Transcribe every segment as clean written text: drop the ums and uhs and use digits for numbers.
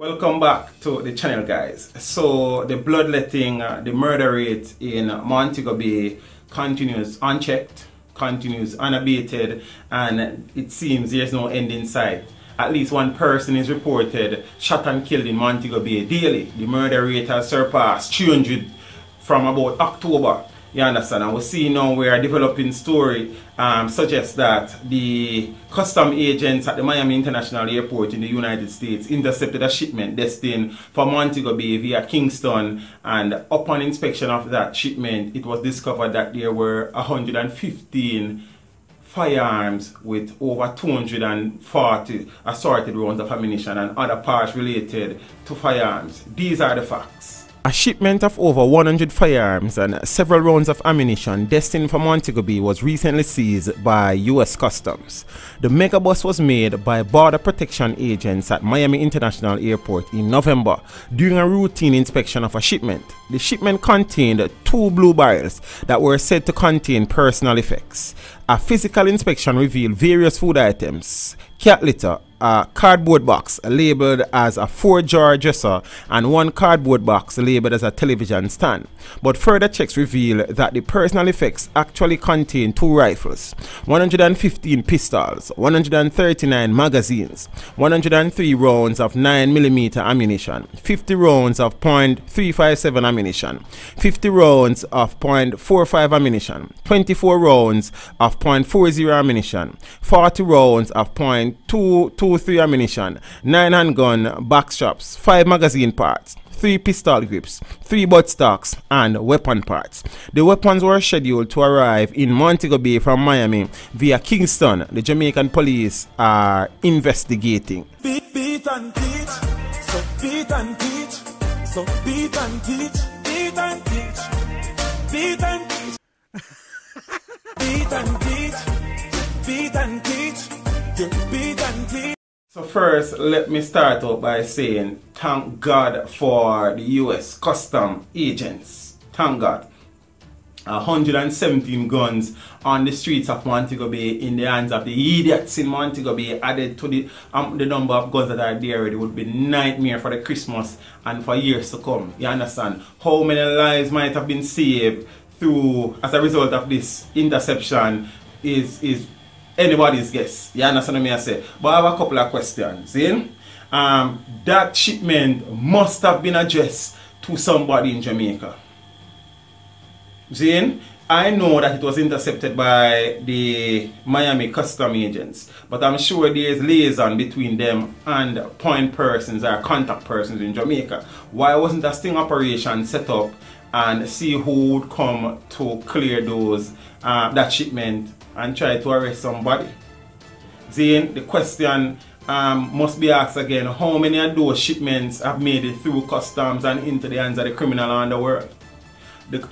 Welcome back to the channel, guys. So the bloodletting, the murder rate in Montego Bay continues unchecked, continues unabated, and it seems there's no end in sight. At least one person is reported shot and killed in Montego Bay daily. The murder rate has surpassed 300 from about October. You understand? And we see now where a developing story suggests that the custom agents at the Miami International Airport in the United States intercepted a shipment destined for Montego Bay via Kingston, and upon inspection of that shipment, it was discovered that there were 115 firearms with over 240 assorted rounds of ammunition and other parts related to firearms. These are the facts. A shipment of over 100 firearms and several rounds of ammunition destined for Montego Bay was recently seized by U.S. Customs. The megabus was made by border protection agents at Miami International Airport in November during a routine inspection of a shipment. The shipment contained 2 blue barrels that were said to contain personal effects. A physical inspection revealed various food items, cat litter, a cardboard box labeled as a 4-jar dresser, and 1 cardboard box labeled as a television stand. But further checks reveal that the personal effects actually contain 2 rifles, 115 pistols, 139 magazines, 103 rounds of 9mm ammunition, 50 rounds of .357 ammunition, 50 rounds of .45 ammunition, 24 rounds of .40 ammunition, 40 rounds of .223 ammunition, 9 handgun back straps, 5 magazine parts, 3 pistol grips, 3 buttstocks, and weapon parts. The weapons were scheduled to arrive in Montego Bay from Miami via Kingston. The Jamaican police are investigating. Beat and teach, so beat and teach, so beat and teach, beat and teach, beat and teach, beat and teach, beat and teach, beat and teach. So first, let me start out by saying thank God for the US custom agents. Thank God. 117 guns on the streets of Montego Bay in the hands of the idiots in Montego Bay, added to the number of guns that are there already, would be nightmare for the Christmas and for years to come. You understand? How many lives might have been saved through as a result of this interception is anybody's guess. You understand what I say? But I have a couple of questions. See? That shipment must have been addressed to somebody in Jamaica. See? I know that it was intercepted by the Miami custom agents, but I'm sure there is liaison between them and point persons or contact persons in Jamaica. Why wasn't a sting operation set up and see who would come to clear those that shipment and try to arrest somebody? Then the question must be asked again: how many of those shipments have made it through customs and into the hands of the criminal underworld?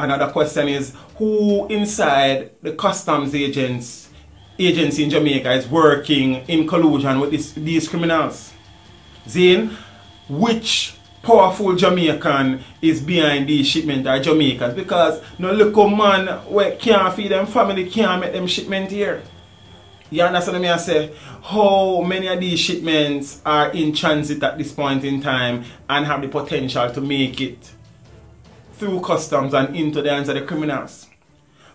Another question is, who inside the customs agency in Jamaica is working in collusion with these criminals? Then which powerful Jamaican is behind these shipments are Jamaicans? Because no little man where can't feed them family can't make them shipment here. You understand what I say? How many of these shipments are in transit at this point in time and have the potential to make it through customs and into the hands of the criminals?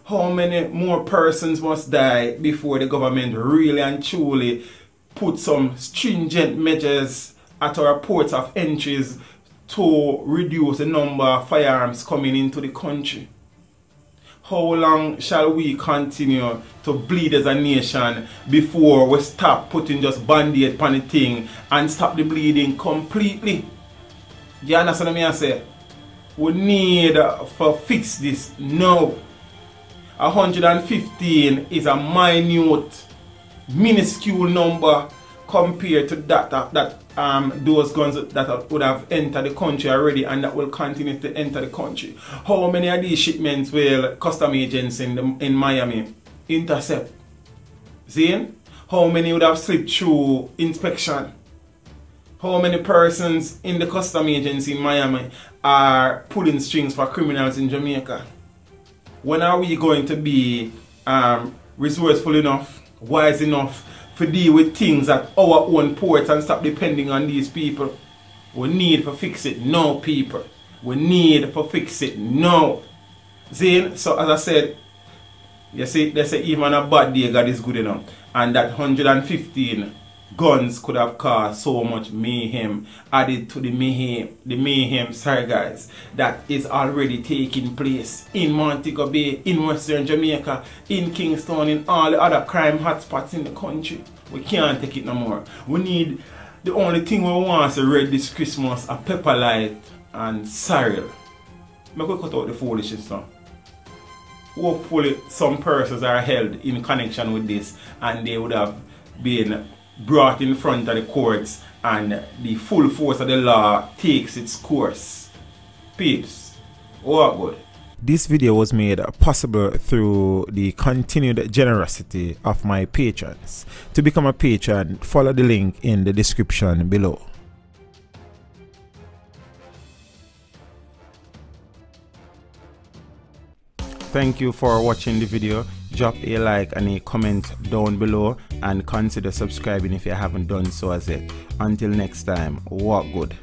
How many more persons must die before the government really and truly put some stringent measures at our ports of entries to reduce the number of firearms coming into the country? How long shall we continue to bleed as a nation before we stop putting just band-aid on the thing and stop the bleeding completely? You understand what I say? We need to fix this now. 115 is a minute, minuscule number compared to those guns that would have entered the country already and that will continue to enter the country. How many of these shipments will custom agents in Miami intercept? See? How many would have slipped through inspection? How many persons in the custom agency in Miami are pulling strings for criminals in Jamaica? When are we going to be resourceful enough, wise enough to deal with things at our own ports and stop depending on these people? We need to fix it now, people. We need to fix it now. See, so as I said, you see, they say even a bad day God is good enough. And that 115 guns could have caused so much mayhem, added to the mayhem, sorry guys, that is already taking place in Montego Bay, in Western Jamaica, in Kingston, in all the other crime hotspots in the country. We can't take it no more. We need, the only thing we want to read this Christmas, a pepper light and sorrel. I'm going to cut out the foolishness now. Hopefully some persons are held in connection with this and they would have been brought in front of the courts and the full force of the law takes its course. Peeps, what good? This video was made possible through the continued generosity of my patrons. To become a patron, follow the link in the description below. Thank you for watching the video. Drop a like and a comment down below and consider subscribing if you haven't done so as yet. Until next time, walk good.